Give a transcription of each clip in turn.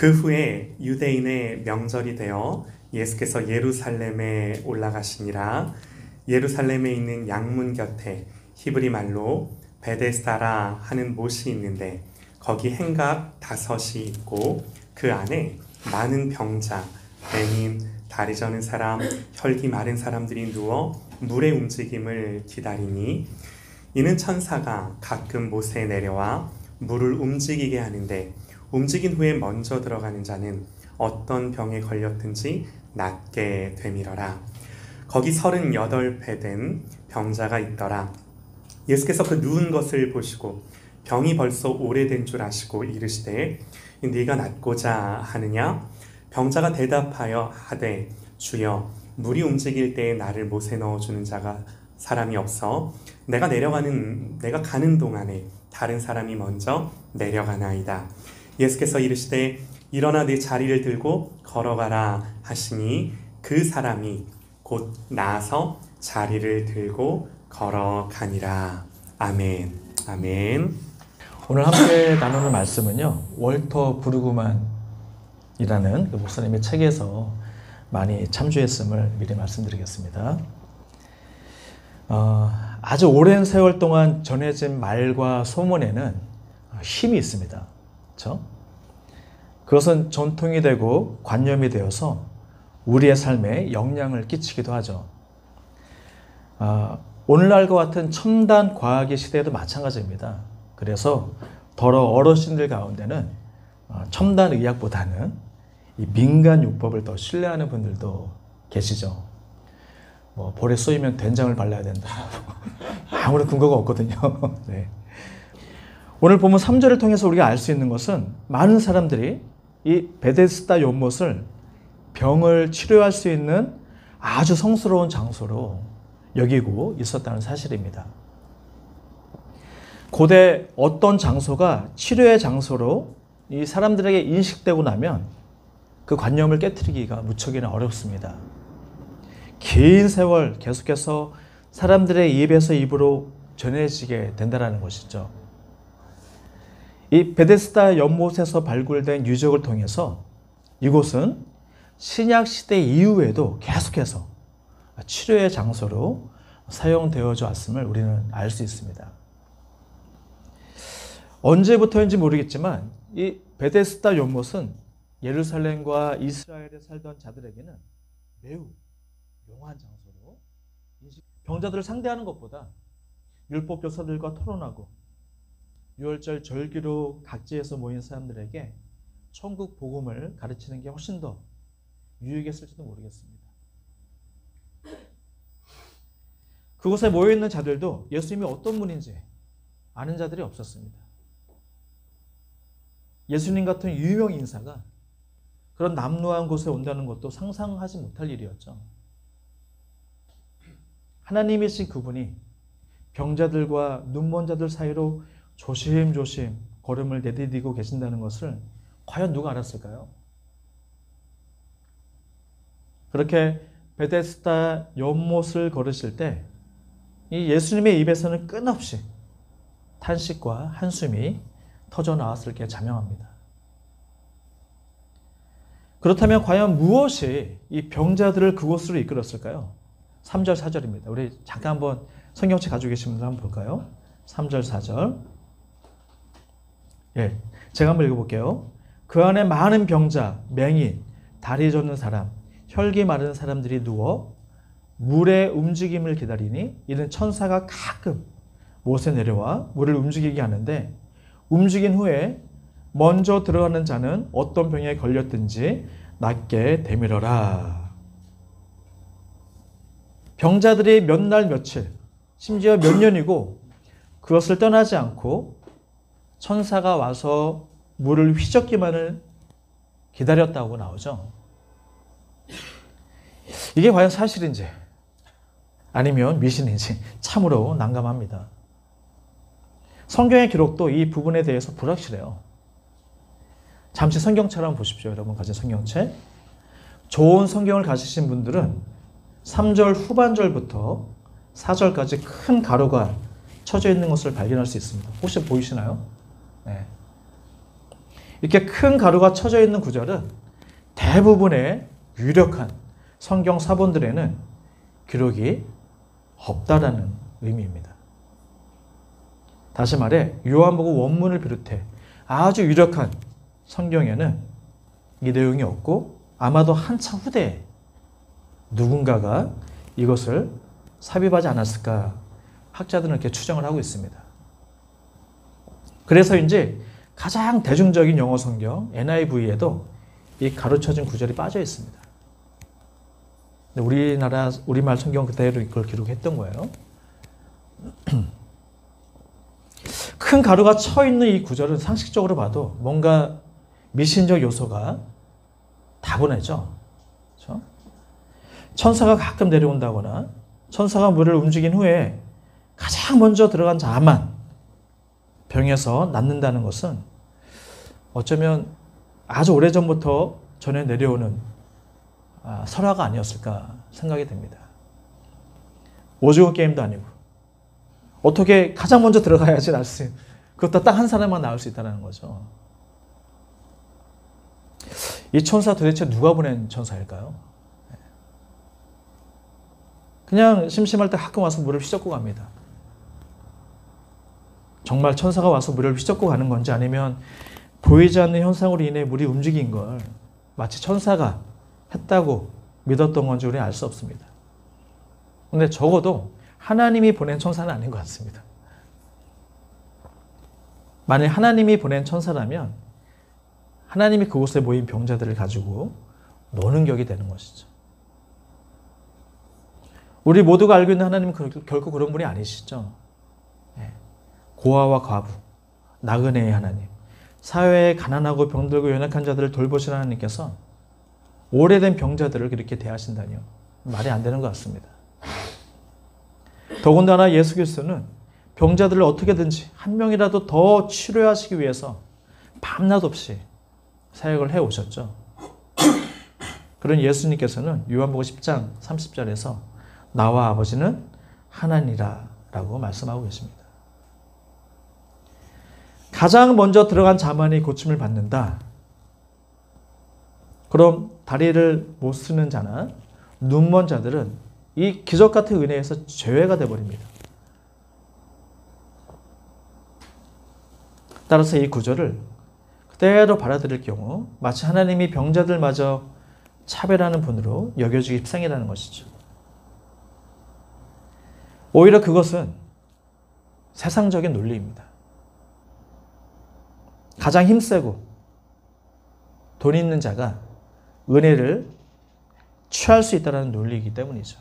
그 후에 유대인의 명절이 되어 예수께서 예루살렘에 올라가시니라. 예루살렘에 있는 양문 곁에 히브리 말로 베데스다라 하는 못이 있는데 거기 행각 5이 있고 그 안에 많은 병자, 뱀인, 다리 저는 사람, 혈기 마른 사람들이 누워 물의 움직임을 기다리니 이는 천사가 가끔 못에 내려와 물을 움직이게 하는데 움직인 후에 먼저 들어가는 자는 어떤 병에 걸렸든지 낫게 되밀어라. 거기 38배 된 병자가 있더라. 예수께서 그 누운 것을 보시고 병이 벌써 오래된 줄 아시고 이르시되 네가 낫고자 하느냐? 병자가 대답하여 하되 주여 물이 움직일 때에 나를 못에 넣어주는 사람이 없어 내가 가는 동안에 다른 사람이 먼저 내려가나이다. 예수께서 이르시되 일어나 네 자리를 들고 걸어가라 하시니 그 사람이 곧 나아서 자리를 들고 걸어가니라. 아멘. 아멘. 오늘 함께 나누는 말씀은요, 월터 브루그만이라는 그 목사님의 책에서 많이 참조했음을 미리 말씀드리겠습니다. 아주 오랜 세월 동안 전해진 말과 소문에는 힘이 있습니다. 그렇죠? 그것은 전통이 되고 관념이 되어서 우리의 삶에 영향을 끼치기도 하죠. 오늘날과 같은 첨단 과학의 시대에도 마찬가지입니다. 그래서 더러 어르신들 가운데는 첨단 의학보다는 이 민간 요법을 더 신뢰하는 분들도 계시죠. 뭐 볼에 쏘이면 된장을 발라야 된다. 아무런 근거가 없거든요. 네. 오늘 보면 3절을 통해서 우리가 알 수 있는 것은 많은 사람들이 이 베데스다 연못을 병을 치료할 수 있는 아주 성스러운 장소로 여기고 있었다는 사실입니다. 고대 어떤 장소가 치료의 장소로 이 사람들에게 인식되고 나면 그 관념을 깨트리기가 무척이나 어렵습니다. 긴 세월 계속해서 사람들의 입에서 입으로 전해지게 된다는 것이죠. 이 베데스다 연못에서 발굴된 유적을 통해서 이곳은 신약 시대 이후에도 계속해서 치료의 장소로 사용되어져 왔음을 우리는 알 수 있습니다. 언제부터인지 모르겠지만 이 베데스다 연못은 예루살렘과 이스라엘에 살던 자들에게는 매우 용한 장소로 병자들을 상대하는 것보다 율법 교사들과 토론하고 유월절 절기로 각지에서 모인 사람들에게 천국 복음을 가르치는 게 훨씬 더 유익했을지도 모르겠습니다. 그곳에 모여있는 자들도 예수님이 어떤 분인지 아는 자들이 없었습니다. 예수님 같은 유명 인사가 그런 남루한 곳에 온다는 것도 상상하지 못할 일이었죠. 하나님이신 그분이 병자들과 눈먼 자들 사이로 조심조심 걸음을 내디디고 계신다는 것을 과연 누가 알았을까요? 그렇게 베데스다 연못을 걸으실 때 이 예수님의 입에서는 끊없이 탄식과 한숨이 터져 나왔을 게 자명합니다. 그렇다면 과연 무엇이 이 병자들을 그곳으로 이끌었을까요? 3절, 4절입니다. 우리 잠깐 한번 성경책 가지고 계신 분들 한번 볼까요? 3절, 4절. 예, 제가 한번 읽어볼게요. 그 안에 많은 병자, 맹인, 다리 젖는 사람, 혈기 마른 사람들이 누워 물의 움직임을 기다리니 이는 천사가 가끔 못에 내려와 물을 움직이게 하는데 움직인 후에 먼저 들어가는 자는 어떤 병에 걸렸든지 낫게 되밀어라. 병자들이 몇 날 며칠, 심지어 몇 년이고 그것을 떠나지 않고 천사가 와서 물을 휘젓기만을 기다렸다고 나오죠. 이게 과연 사실인지 아니면 미신인지 참으로 난감합니다. 성경의 기록도 이 부분에 대해서 불확실해요. 잠시 성경책 한번 보십시오. 여러분 가진 성경책. 좋은 성경을 가지신 분들은 3절 후반절부터 4절까지 큰 가로가 쳐져 있는 것을 발견할 수 있습니다. 혹시 보이시나요? 네. 이렇게 큰 가루가 쳐져 있는 구절은 대부분의 유력한 성경 사본들에는 기록이 없다라는 의미입니다. 다시 말해 요한복음 원문을 비롯해 아주 유력한 성경에는 이 내용이 없고 아마도 한참 후대에 누군가가 이것을 삽입하지 않았을까 학자들은 이렇게 추정을 하고 있습니다. 그래서인지 가장 대중적인 영어 성경 NIV에도 이 가로쳐진 구절이 빠져 있습니다. 우리말 성경 그대로 이걸 기록했던 거예요. 큰 가루가 쳐 있는 이 구절은 상식적으로 봐도 뭔가 미신적 요소가 다분하죠. 그렇죠? 천사가 가끔 내려온다거나 천사가 물을 움직인 후에 가장 먼저 들어간 자만 병에서 낫는다는 것은 어쩌면 아주 오래전부터 전해 내려오는 설화가 아니었을까 생각이 됩니다. 오징어 게임도 아니고 어떻게 가장 먼저 들어가야지 날 수, 그것도 딱 한 사람만 나올 수 있다는 거죠. 이 천사 도대체 누가 보낸 천사일까요? 그냥 심심할 때 가끔 와서 물을 휘젓고 갑니다. 정말 천사가 와서 물을 휘젓고 가는 건지 아니면 보이지 않는 현상으로 인해 물이 움직인 걸 마치 천사가 했다고 믿었던 건지 우리는 알 수 없습니다. 그런데 적어도 하나님이 보낸 천사는 아닌 것 같습니다. 만약 하나님이 보낸 천사라면 하나님이 그곳에 모인 병자들을 가지고 노는 격이 되는 것이죠. 우리 모두가 알고 있는 하나님은 결코 그런 분이 아니시죠. 고아와 과부, 나그네의 하나님, 사회에 가난하고 병들고 연약한 자들을 돌보시는 하나님께서 오래된 병자들을 그렇게 대하신다니요. 말이 안 되는 것 같습니다. 더군다나 예수 그리스도는 병자들을 어떻게든지 한 명이라도 더 치료하시기 위해서 밤낮 없이 사역을 해오셨죠. 그런 예수님께서는 요한복음 10장 30절에서 나와 아버지는 하나니라 라고 말씀하고 계십니다. 가장 먼저 들어간 자만이 고침을 받는다. 그럼 다리를 못 쓰는 자나 눈먼 자들은 이 기적 같은 은혜에서 제외가 되어버립니다. 따라서 이 구절을 그대로 받아들일 경우 마치 하나님이 병자들마저 차별하는 분으로 여겨지기 십상이라는 것이죠. 오히려 그것은 세상적인 논리입니다. 가장 힘세고 돈 있는 자가 은혜를 취할 수 있다는 논리이기 때문이죠.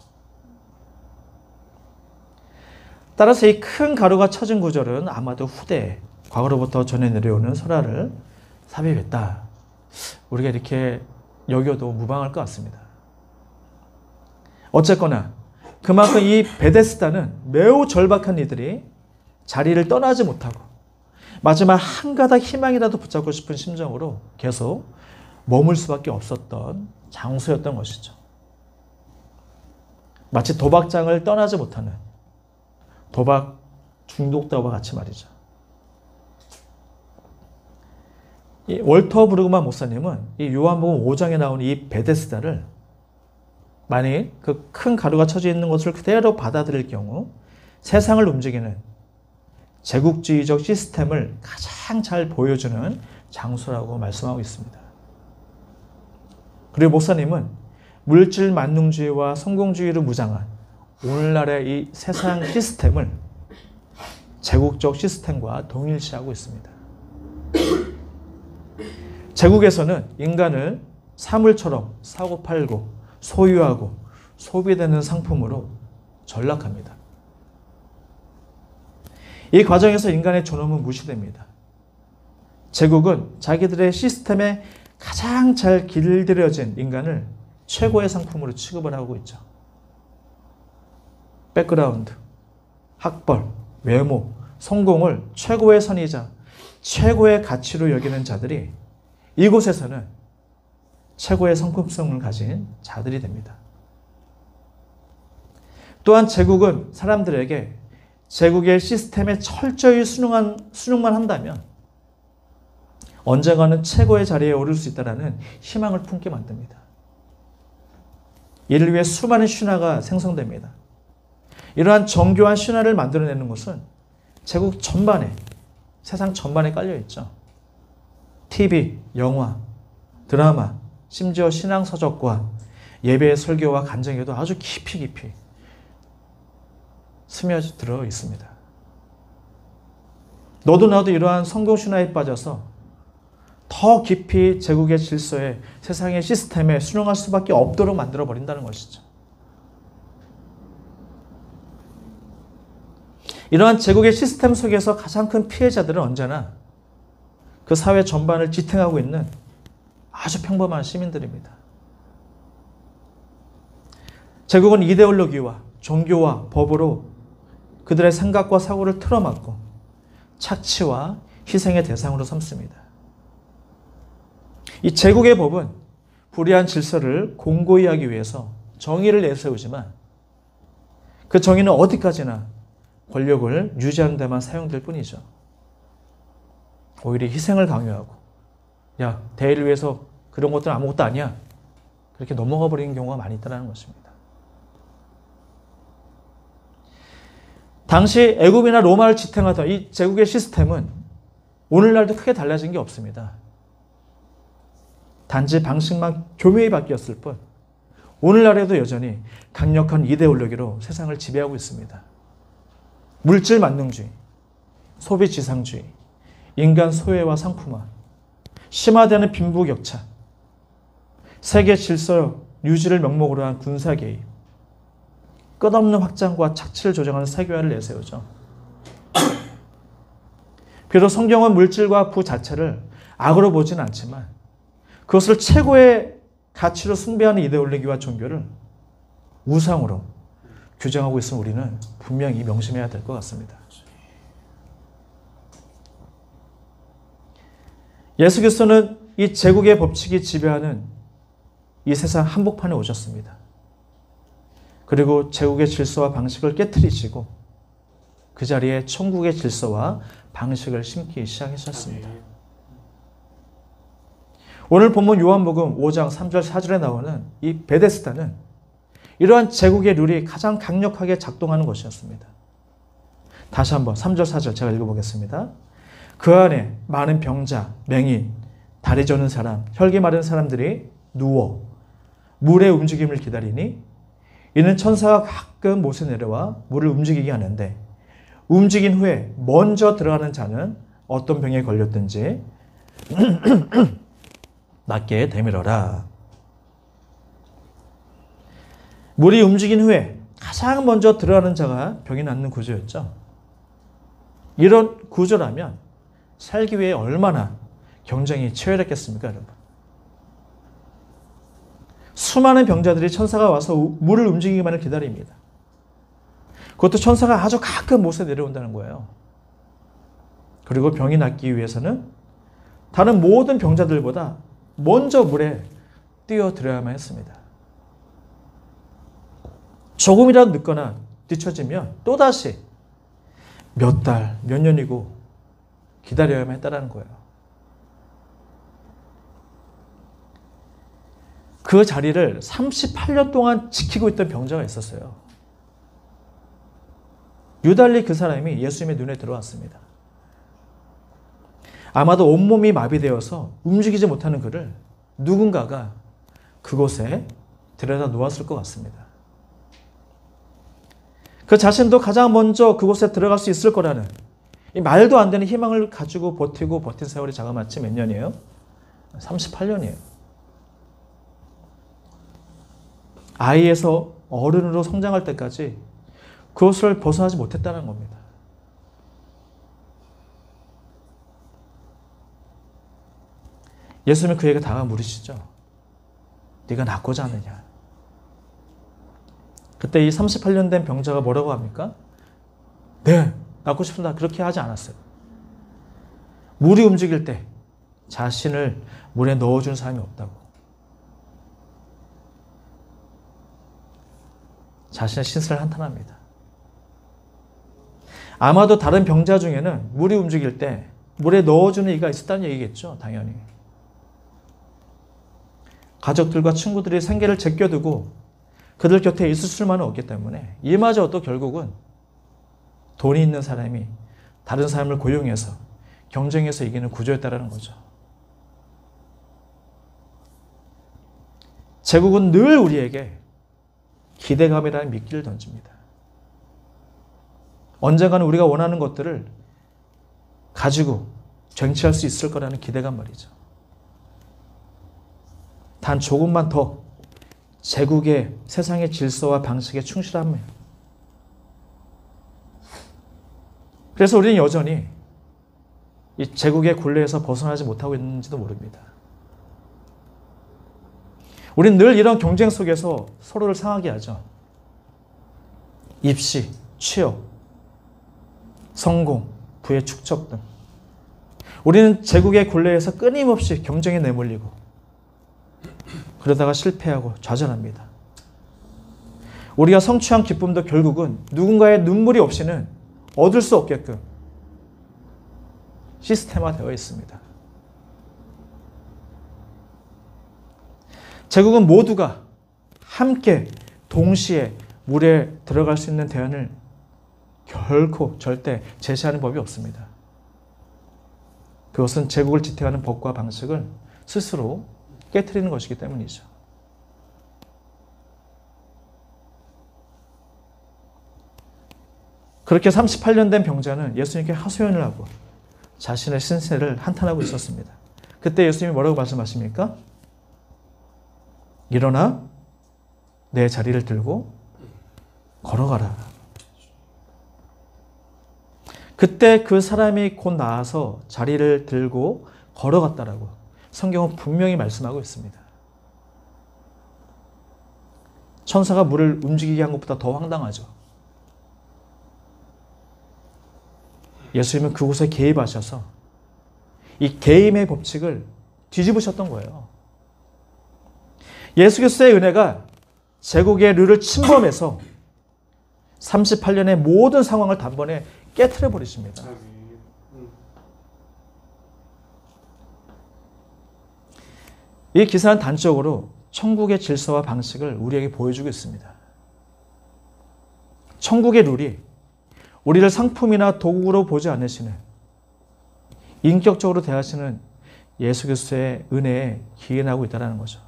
따라서 이 큰 가루가 쳐진 구절은 아마도 후대에 과거로부터 전해 내려오는 설화를 삽입했다. 우리가 이렇게 여겨도 무방할 것 같습니다. 어쨌거나 그만큼 이 베데스다는 매우 절박한 이들이 자리를 떠나지 못하고 마지막 한 가닥 희망이라도 붙잡고 싶은 심정으로 계속 머물 수밖에 없었던 장소였던 것이죠. 마치 도박장을 떠나지 못하는 도박 중독자와 같이 말이죠. 이 월터 브루그만 목사님은 이 요한복음 5장에 나오는 이 베데스다를 만약 그 큰 가루가 쳐져 있는 것을 그대로 받아들일 경우 세상을 움직이는 제국주의적 시스템을 가장 잘 보여주는 장소라고 말씀하고 있습니다. 그리고 목사님은 물질 만능주의와 성공주의로 무장한 오늘날의 이 세상 시스템을 제국적 시스템과 동일시하고 있습니다. 제국에서는 인간을 사물처럼 사고 팔고 소유하고 소비되는 상품으로 전락합니다. 이 과정에서 인간의 존엄은 무시됩니다. 제국은 자기들의 시스템에 가장 잘 길들여진 인간을 최고의 상품으로 취급을 하고 있죠. 백그라운드, 학벌, 외모, 성공을 최고의 선의자, 최고의 가치로 여기는 자들이 이곳에서는 최고의 상품성을 가진 자들이 됩니다. 또한 제국은 사람들에게 제국의 시스템에 철저히 순응만 한다면 언젠가는 최고의 자리에 오를 수 있다는 희망을 품게 만듭니다. 이를 위해 수많은 신화가 생성됩니다. 이러한 정교한 신화를 만들어내는 것은 제국 전반에, 세상 전반에 깔려있죠. TV, 영화, 드라마, 심지어 신앙서적과 예배의 설교와 간증에도 아주 깊이 스며들어 있습니다. 너도 나도 이러한 성경 신화에 빠져서 더 깊이 제국의 질서에, 세상의 시스템에 순응할 수밖에 없도록 만들어버린다는 것이죠. 이러한 제국의 시스템 속에서 가장 큰 피해자들은 언제나 그 사회 전반을 지탱하고 있는 아주 평범한 시민들입니다. 제국은 이데올로기와 종교와 법으로 그들의 생각과 사고를 틀어막고 착취와 희생의 대상으로 삼습니다. 이 제국의 법은 불의한 질서를 공고히 하기 위해서 정의를 내세우지만 그 정의는 어디까지나 권력을 유지하는 데만 사용될 뿐이죠. 오히려 희생을 강요하고 야, 대의를 위해서 그런 것들은 아무것도 아니야. 그렇게 넘어가 버리는 경우가 많이 있다는 것입니다. 당시 애굽이나 로마를 지탱하던 이 제국의 시스템은 오늘날도 크게 달라진 게 없습니다. 단지 방식만 교묘히 바뀌었을 뿐 오늘날에도 여전히 강력한 이데올로기로 세상을 지배하고 있습니다. 물질 만능주의, 소비 지상주의, 인간 소외와 상품화, 심화되는 빈부격차, 세계 질서 유지를 명목으로 한 군사 개입, 끝없는 확장과 착취를 조장하는 세계화를 내세우죠. 비록 성경은 물질과 부 자체를 악으로 보지는 않지만 그것을 최고의 가치로 숭배하는 이데올로기와 종교를 우상으로 규정하고 있음을 우리는 분명히 명심해야 될 것 같습니다. 예수 그리스도는 이 제국의 법칙이 지배하는 이 세상 한복판에 오셨습니다. 그리고 제국의 질서와 방식을 깨트리시고 그 자리에 천국의 질서와 방식을 심기 시작하셨습니다. 오늘 본문 요한복음 5장 3절 4절에 나오는 이 베데스다는 이러한 제국의 룰이 가장 강력하게 작동하는 것이었습니다. 다시 한번 3절 4절 제가 읽어보겠습니다. 그 안에 많은 병자, 맹인, 다리 저는 사람, 혈기 마른 사람들이 누워 물의 움직임을 기다리니 이는 천사가 가끔 못에 내려와 물을 움직이게 하는데 움직인 후에 먼저 들어가는 자는 어떤 병에 걸렸든지 낫게 되밀어라. 물이 움직인 후에 가장 먼저 들어가는 자가 병이 낫는 구조였죠. 이런 구조라면 살기 위해 얼마나 경쟁이 치열했겠습니까, 여러분? 수많은 병자들이 천사가 와서 물을 움직이기만을 기다립니다. 그것도 천사가 아주 가끔 못에 내려온다는 거예요. 그리고 병이 낫기 위해서는 다른 모든 병자들보다 먼저 물에 뛰어들어야만 했습니다. 조금이라도 늦거나 뒤처지면 또다시 몇 달, 몇 년이고 기다려야만 했다는 거예요. 그 자리를 38년 동안 지키고 있던 병자가 있었어요. 유달리 그 사람이 예수님의 눈에 들어왔습니다. 아마도 온몸이 마비되어서 움직이지 못하는 그를 누군가가 그곳에 들여다 놓았을 것 같습니다. 그 자신도 가장 먼저 그곳에 들어갈 수 있을 거라는 이 말도 안 되는 희망을 가지고 버틴 세월이 자그마치 몇 년이에요? 38년이에요. 아이에서 어른으로 성장할 때까지 그것을 벗어나지 못했다는 겁니다. 예수님은 그에게 다가가 물으시죠. 네가 낫고자 하느냐? 그때 이 38년 된 병자가 뭐라고 합니까? 네, 낫고 싶습니다. 그렇게 하지 않았어요. 물이 움직일 때 자신을 물에 넣어주는 사람이 없다고. 자신의 신세를 한탄합니다. 아마도 다른 병자 중에는 물이 움직일 때 물에 넣어주는 이가 있었다는 얘기겠죠. 당연히. 가족들과 친구들이 생계를 제껴두고 그들 곁에 있을 수만은 없기 때문에 이마저도 결국은 돈이 있는 사람이 다른 사람을 고용해서 경쟁해서 이기는 구조였다는 거죠. 제국은 늘 우리에게 기대감이라는 미끼를 던집니다. 언젠가는 우리가 원하는 것들을 가지고 쟁취할 수 있을 거라는 기대감 말이죠. 단 조금만 더 제국의 세상의 질서와 방식에 충실하면. 그래서 우리는 여전히 이 제국의 굴레에서 벗어나지 못하고 있는지도 모릅니다. 우리는 늘 이런 경쟁 속에서 서로를 상하게 하죠. 입시, 취업, 성공, 부의 축적 등. 우리는 제국의 굴레에서 끊임없이 경쟁에 내몰리고 그러다가 실패하고 좌절합니다. 우리가 성취한 기쁨도 결국은 누군가의 눈물이 없이는 얻을 수 없게끔 시스템화되어 있습니다. 제국은 모두가 함께 동시에 물에 들어갈 수 있는 대안을 결코 절대 제시하는 법이 없습니다. 그것은 제국을 지탱하는 법과 방식을 스스로 깨트리는 것이기 때문이죠. 그렇게 38년 된 병자는 예수님께 하소연을 하고 자신의 신세를 한탄하고 있었습니다. 그때 예수님이 뭐라고 말씀하십니까? 일어나 내 자리를 들고 걸어가라. 그때 그 사람이 곧 나아서 자리를 들고 걸어갔다라고 성경은 분명히 말씀하고 있습니다. 천사가 물을 움직이게 한 것보다 더 황당하죠. 예수님은 그곳에 개입하셔서 이 개임의 법칙을 뒤집으셨던 거예요. 예수 그리스도의 은혜가 제국의 룰을 침범해서 38년의 모든 상황을 단번에 깨트려 버리십니다. 이 기사는 단적으로 천국의 질서와 방식을 우리에게 보여주고 있습니다. 천국의 룰이 우리를 상품이나 도구로 보지 않으시는 인격적으로 대하시는 예수 그리스도의 은혜에 기인하고 있다는 거죠.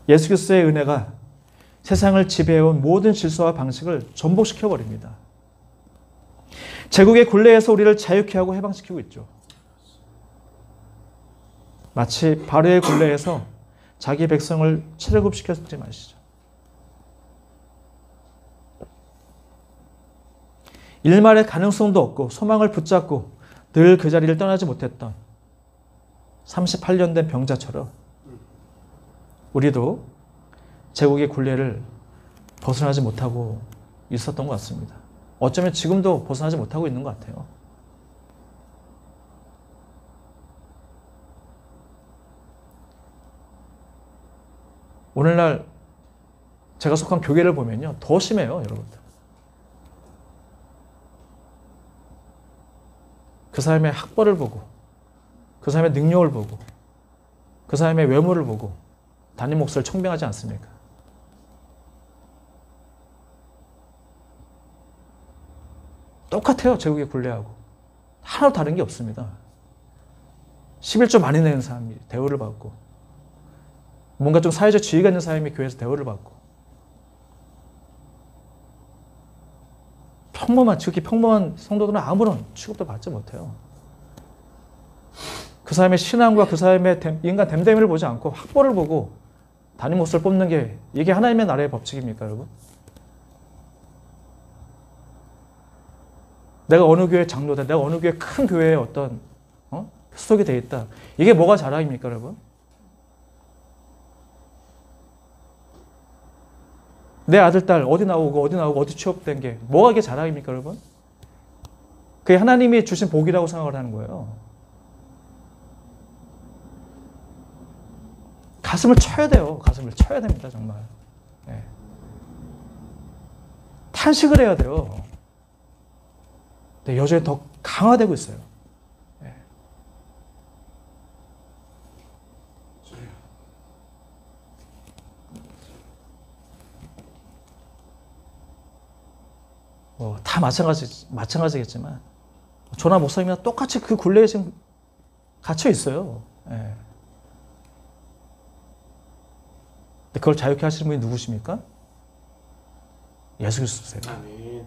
예수 그리스도의 은혜가 세상을 지배해온 모든 질서와 방식을 전복시켜버립니다. 제국의 굴레에서 우리를 자유케 하고 해방시키고 있죠. 마치 바로의 굴레에서 자기 백성을 체력급시켰지 마시죠. 일말의 가능성도 없고 소망을 붙잡고 늘 그 자리를 떠나지 못했던 38년 된 병자처럼 우리도 제국의 굴레를 벗어나지 못하고 있었던 것 같습니다. 어쩌면 지금도 벗어나지 못하고 있는 것 같아요. 오늘날 제가 속한 교회를 보면요, 더 심해요, 여러분들. 그 사람의 학벌을 보고, 그 사람의 능력을 보고, 그 사람의 외모를 보고 담임 목사를 청빙하지 않습니까? 똑같아요, 제국의 굴레하고. 하나도 다른 게 없습니다. 11조 많이 내는 사람이 대우를 받고, 뭔가 좀 사회적 지위가 있는 사람이 교회에서 대우를 받고, 지극히 평범한 성도들은 아무런 취급도 받지 못해요. 그 사람의 신앙과 그 사람의 인간 됨됨이를 보지 않고 학벌을 보고 담임 목사를 뽑는 게 이게 하나님의 나라의 법칙입니까, 여러분? 내가 어느 교회 장로다, 내가 어느 교회 큰 교회에 어떤 소속이 돼 있다. 이게 뭐가 자랑입니까, 여러분? 내 아들, 딸 어디 나오고 어디 취업된 게 뭐가 이게 자랑입니까, 여러분? 그게 하나님이 주신 복이라고 생각을 하는 거예요. 가슴을 쳐야 돼요. 가슴을 쳐야 됩니다, 정말. 네. 탄식을 해야 돼요. 근데 여전히 더 강화되고 있어요. 예. 다 마찬가지겠지만 저나 목사님이나 똑같이 그 굴레에 지금 갇혀 있어요. 예. 근데 그걸 자유케 하시는 분이 누구십니까? 예수 그리스도세요. 아멘.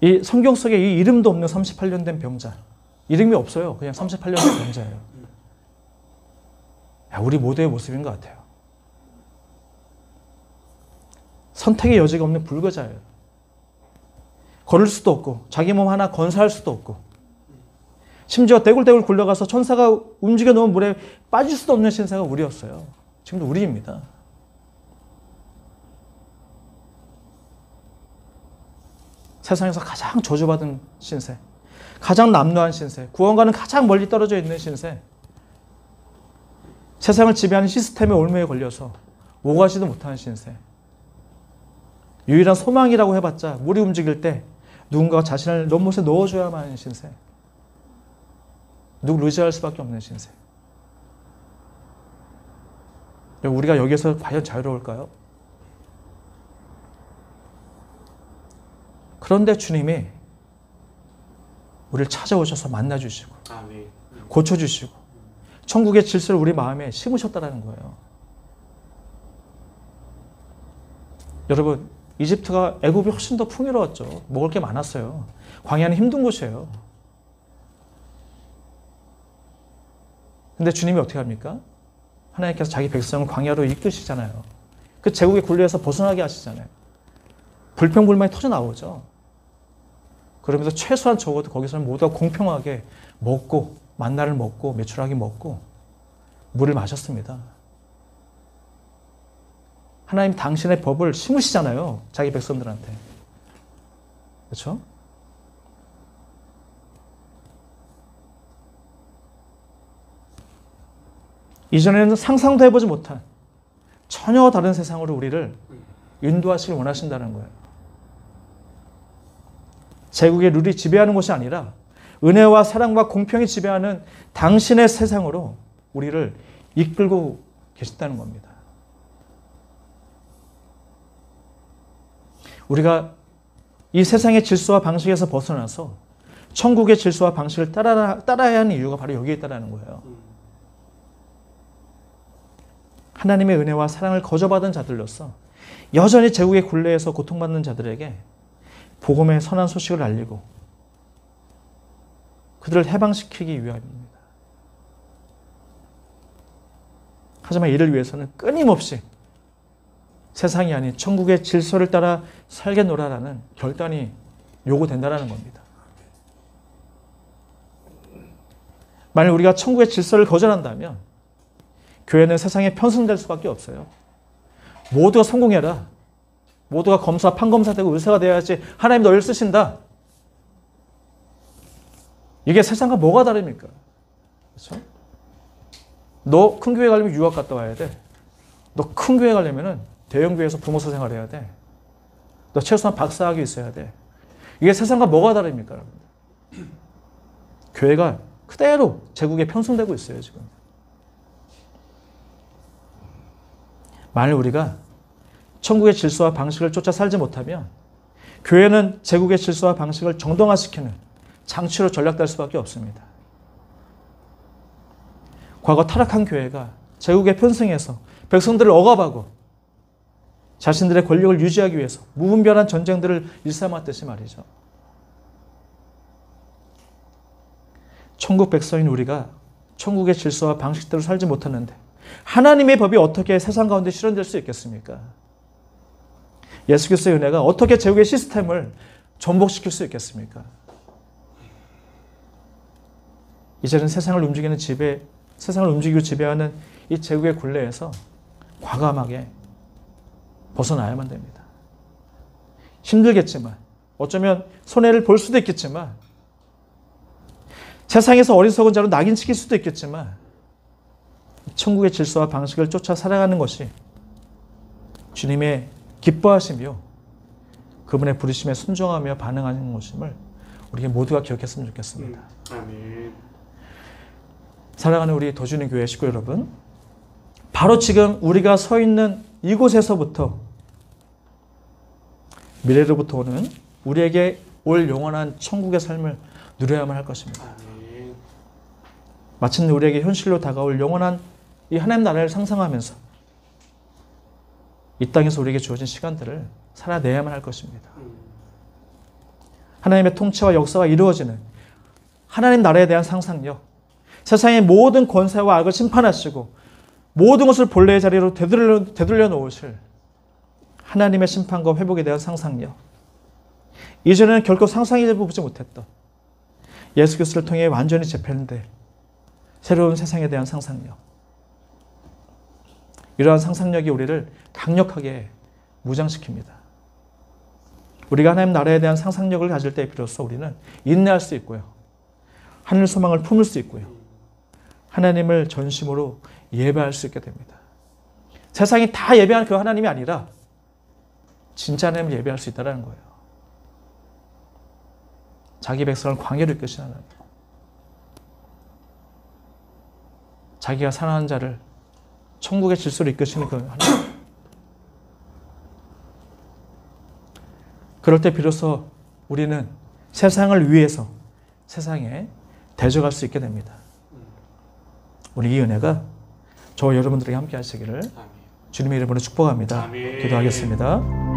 이 성경 속에 이 이름도 없는 38년 된 병자. 이름이 없어요. 그냥 38년 된 병자예요. 우리 모두의 모습인 것 같아요. 선택의 여지가 없는 불거자예요. 걸을 수도 없고 자기 몸 하나 건사할 수도 없고 심지어 떼굴떼굴 굴러가서 천사가 움직여 놓은 물에 빠질 수도 없는 신세가 우리였어요. 지금도 우리입니다. 세상에서 가장 저주받은 신세, 가장 남루한 신세, 구원과는 가장 멀리 떨어져 있는 신세, 세상을 지배하는 시스템의 올무에 걸려서 오가지도 못하는 신세, 유일한 소망이라고 해봤자 물이 움직일 때 누군가가 자신을 연못에 넣어줘야만 하는 신세, 누구를 의지할 수밖에 없는 신세. 우리가 여기서 과연 자유로울까요? 그런데 주님이 우리를 찾아오셔서 만나주시고 고쳐주시고 천국의 질서를 우리 마음에 심으셨다는 거예요. 여러분, 이집트가 애굽이 훨씬 더 풍요로웠죠. 먹을 게 많았어요. 광야는 힘든 곳이에요. 근데 주님이 어떻게 합니까? 하나님께서 자기 백성을 광야로 이끄시잖아요. 그 제국의 굴레에서 벗어나게 하시잖아요. 불평불만이 터져 나오죠. 그러면서 최소한 적어도 거기서는 모두가 공평하게 먹고 만나를 먹고 메추라기 먹고 물을 마셨습니다. 하나님 당신의 법을 심으시잖아요. 자기 백성들한테. 그렇죠? 이전에는 상상도 해보지 못한 전혀 다른 세상으로 우리를 인도하시길 원하신다는 거예요. 제국의 룰이 지배하는 것이 아니라 은혜와 사랑과 공평이 지배하는 당신의 세상으로 우리를 이끌고 계신다는 겁니다. 우리가 이 세상의 질서와 방식에서 벗어나서 천국의 질서와 방식을 따라야 하는 이유가 바로 여기에 있다는 거예요. 하나님의 은혜와 사랑을 거저받은 자들로서 여전히 제국의 굴레에서 고통받는 자들에게 복음의 선한 소식을 알리고 그들을 해방시키기 위함입니다. 하지만 이를 위해서는 끊임없이 세상이 아닌 천국의 질서를 따라 살겠노라라는 결단이 요구된다는 겁니다. 만약 우리가 천국의 질서를 거절한다면 교회는 세상에 편승될 수밖에 없어요. 모두가 성공해라. 모두가 검사, 판검사 되고 의사가 되어야지 하나님 너희를 쓰신다. 이게 세상과 뭐가 다릅니까? 그렇죠? 너 큰 교회 가려면 유학 갔다 와야 돼. 너 큰 교회 가려면 대형 교회에서 부모사 생활해야 돼. 너 최소한 박사학위 있어야 돼. 이게 세상과 뭐가 다릅니까? 여러분들? 교회가 그대로 제국에 편승되고 있어요, 지금. 만일 우리가 천국의 질서와 방식을 쫓아 살지 못하면 교회는 제국의 질서와 방식을 정당화시키는 장치로 전락될 수밖에 없습니다. 과거 타락한 교회가 제국에 편승해서 백성들을 억압하고 자신들의 권력을 유지하기 위해서 무분별한 전쟁들을 일삼았듯이 말이죠. 천국 백성인 우리가 천국의 질서와 방식대로 살지 못하는데 하나님의 법이 어떻게 세상 가운데 실현될 수 있겠습니까? 예수 그리스도의 은혜가 어떻게 제국의 시스템을 전복시킬 수 있겠습니까? 이제는 세상을 움직이고 지배하는 이 제국의 굴레에서 과감하게 벗어나야만 됩니다. 힘들겠지만, 어쩌면 손해를 볼 수도 있겠지만, 세상에서 어리석은 자로 낙인 찍힐 수도 있겠지만, 천국의 질서와 방식을 쫓아 살아가는 것이 주님의 기뻐하시며 그분의 부르심에 순종하며 반응하는 것임을 우리 모두가 기억했으면 좋겠습니다. 아멘. 사랑하는 우리 도주는 교회 식구 여러분, 바로 지금 우리가 서 있는 이곳에서부터 미래로부터 오는 우리에게 올 영원한 천국의 삶을 누려야만 할 것입니다. 아멘. 마침내 우리에게 현실로 다가올 영원한 이 하나님 나라를 상상하면서 이 땅에서 우리에게 주어진 시간들을 살아내야만 할 것입니다. 하나님의 통치와 역사가 이루어지는 하나님 나라에 대한 상상력, 세상의 모든 권세와 악을 심판하시고 모든 것을 본래의 자리로 되돌려 놓으실 하나님의 심판과 회복에 대한 상상력, 이전에는 결코 상상해보지 못했던 예수 그리스도를 통해 완전히 재편된 새로운 세상에 대한 상상력, 이러한 상상력이 우리를 강력하게 무장시킵니다. 우리가 하나님 나라에 대한 상상력을 가질 때 비로소 우리는 인내할 수 있고요, 하늘 소망을 품을 수 있고요, 하나님을 전심으로 예배할 수 있게 됩니다. 세상이 다 예배하는 그 하나님이 아니라 진짜 하나님을 예배할 수 있다는 거예요. 자기 백성을 광야로 이끄시는 하나님, 자기가 사랑하는 자를 천국의 질서로 이끄시는 그 하나님. 그럴 때 비로소 우리는 세상을 위해서 세상에 대적할 수 있게 됩니다. 우리 이 은혜가 저와 여러분들에게 함께 하시기를 주님의 이름으로 축복합니다. 아멘. 기도하겠습니다.